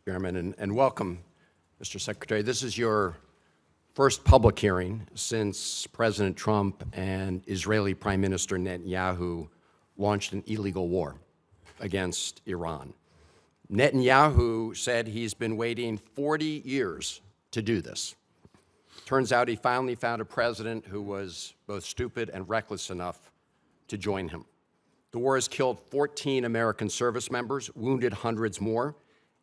Chairman, and welcome, Mr. Secretary. This is your first public hearing since President Trump and Israeli Prime Minister Netanyahu launched an illegal war against Iran. Netanyahu said he's been waiting 40 years to do this. Turns out he finally found a president who was both stupid and reckless enough to join him. The war has killed 14 American service members, wounded hundreds more,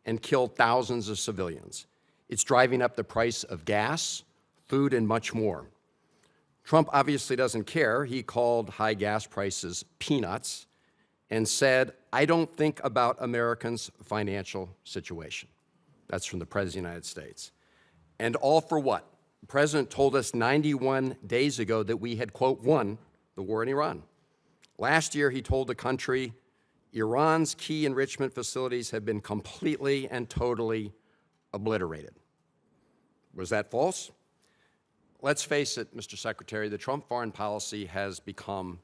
and killed thousands of civilians. It's driving up the price of gas, food, and much more. Trump obviously doesn't care. He called high gas prices peanuts and said, "I don't think about Americans' financial situation." That's from the President of the United States. And all for what? The President told us 91 days ago that we had, quote, won the war in Iran. Last year, he told the country, Iran's key enrichment facilities have been completely and totally obliterated. Was that false? Let's face it, Mr. Secretary, the Trump foreign policy has become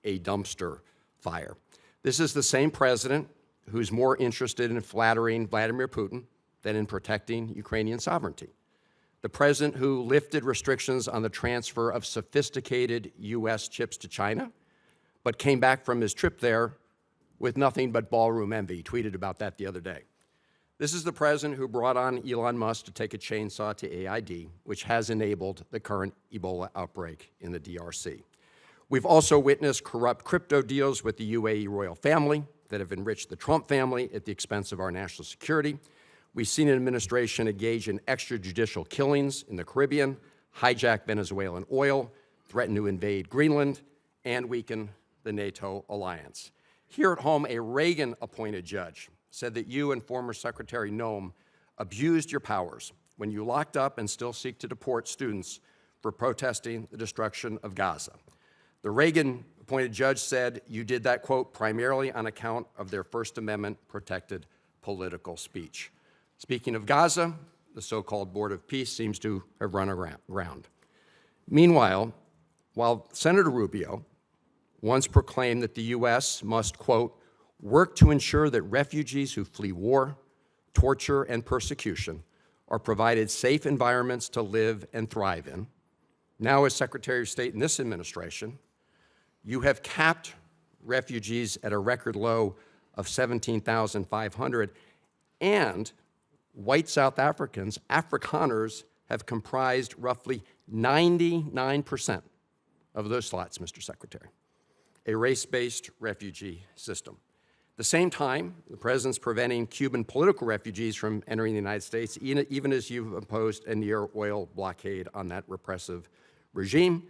a dumpster fire. This is the same president who's more interested in flattering Vladimir Putin than in protecting Ukrainian sovereignty. The president who lifted restrictions on the transfer of sophisticated U.S. chips to China, but came back from his trip there with nothing but ballroom envy. He tweeted about that the other day. This is the president who brought on Elon Musk to take a chainsaw to AID, which has enabled the current Ebola outbreak in the DRC. We've also witnessed corrupt crypto deals with the UAE royal family that have enriched the Trump family at the expense of our national security. We've seen an administration engage in extrajudicial killings in the Caribbean, hijack Venezuelan oil, threaten to invade Greenland, and weaken the NATO alliance. Here at home, a Reagan-appointed judge said that you and former Secretary Noem abused your powers when you locked up and still seek to deport students for protesting the destruction of Gaza. The Reagan-appointed judge said you did that, quote, primarily on account of their First Amendment-protected political speech. Speaking of Gaza, the so-called Board of Peace seems to have run aground. Meanwhile, while Senator Rubio once proclaimed that the U.S. must, quote, work to ensure that refugees who flee war, torture, and persecution are provided safe environments to live and thrive in. Now, as Secretary of State in this administration, you have capped refugees at a record low of 17,500, and white South Africans, Afrikaners, have comprised roughly 99% of those slots, Mr. Secretary. A race-based refugee system. At the same time, the president's preventing Cuban political refugees from entering the United States, even as you've imposed a near oil blockade on that repressive regime.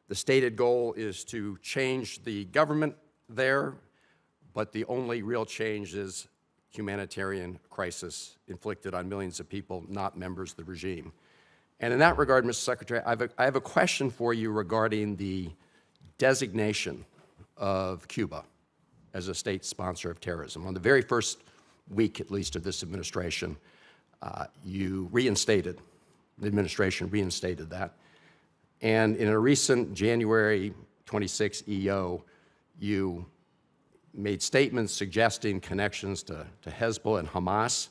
The stated goal is to change the government there, but the only real change is humanitarian crisis inflicted on millions of people, not members of the regime. And in that regard, Mr. Secretary, I have a question for you regarding the designation of Cuba as a state sponsor of terrorism. On the very first week, at least, of this administration, the administration reinstated that. And in a recent January 26 EO, you made statements suggesting connections to Hezbollah and Hamas.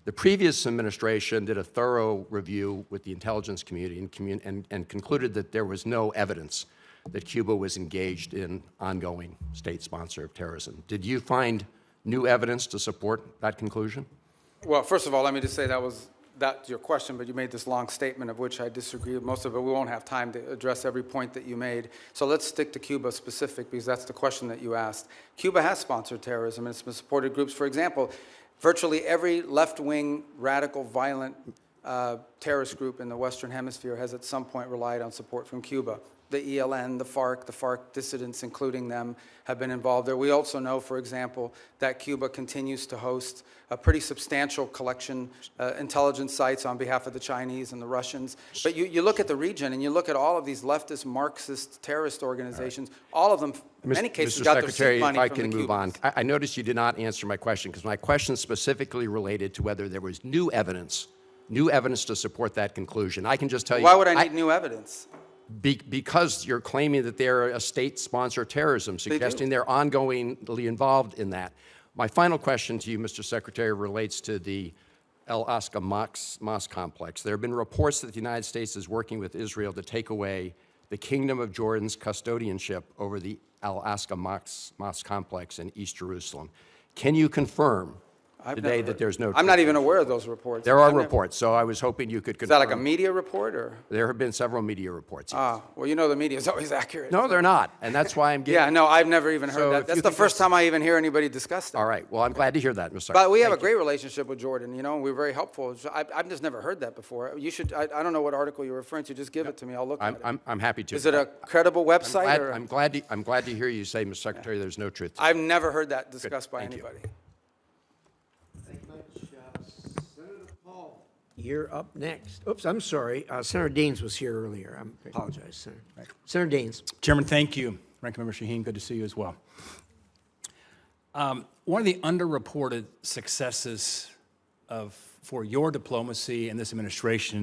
The previous administration did a thorough review with the intelligence community and concluded that there was no evidence that Cuba was engaged in ongoing state sponsor of terrorism. Did you find new evidence to support that conclusion? Well, first of all, let me just say that's your question, but you made this long statement of which I disagree with most of it. We won't have time to address every point that you made. So let's stick to Cuba specific, because that's the question that you asked. Cuba has sponsored terrorism, and it's been supported groups. For example, virtually every left-wing, radical, violent terrorist group in the Western Hemisphere has at some point relied on support from Cuba. The ELN, the FARC dissidents, including them, have been involved there. We also know, for example, that Cuba continues to host a pretty substantial collection intelligence sites on behalf of the Chinese and the Russians. But you look at the region and you look at all of these leftist Marxist terrorist organizations, all of them, in many cases, got their seed money from the Cubans. Mr. Secretary, if I can move on. I noticed you did not answer my question, because my question specifically related to whether there was new evidence to support that conclusion. I can just tell you— Why would I need new evidence? Because you're claiming that they're a state-sponsored terrorism, suggesting they're ongoingly involved in that. My final question to you, Mr. Secretary, relates to the Al-Aqsa Mosque complex, there have been reports that the United States is working with Israel to take away the Kingdom of Jordan's custodianship over the Al-Aqsa Mosque complex in East Jerusalem. Can you confirm today that there's no truth? I'm not even aware of those reports. There are reports, so I was hoping you could confirm. Is that like a media report or? There have been several media reports. Yes. Ah, well, you know the media is always accurate. No, they're not, and that's why I'm getting. Yeah, no, I've never even So heard if that. That's you the could first just- time I even hear anybody discuss that. All right, well, I'm glad to hear that, Mr. But we have a Thank you. great relationship with Jordan, you know, and we're very helpful. So I've just never heard that before. You should, I don't know what article you're referring to, just give it to me, I'll look at it. I'm happy to. Is it a credible website or? I'm glad to hear you say, Mr. Secretary, there's no truth. I've never heard that discussed by Thank you. anybody. Thank you much. Senator Paul, you're up next. Oops, I'm sorry. Senator Daines was here earlier. I apologize, Senator. Senator Daines. Chairman, thank you. Ranking Member Shaheen, good to see you as well. One of the underreported successes for your diplomacy and this administration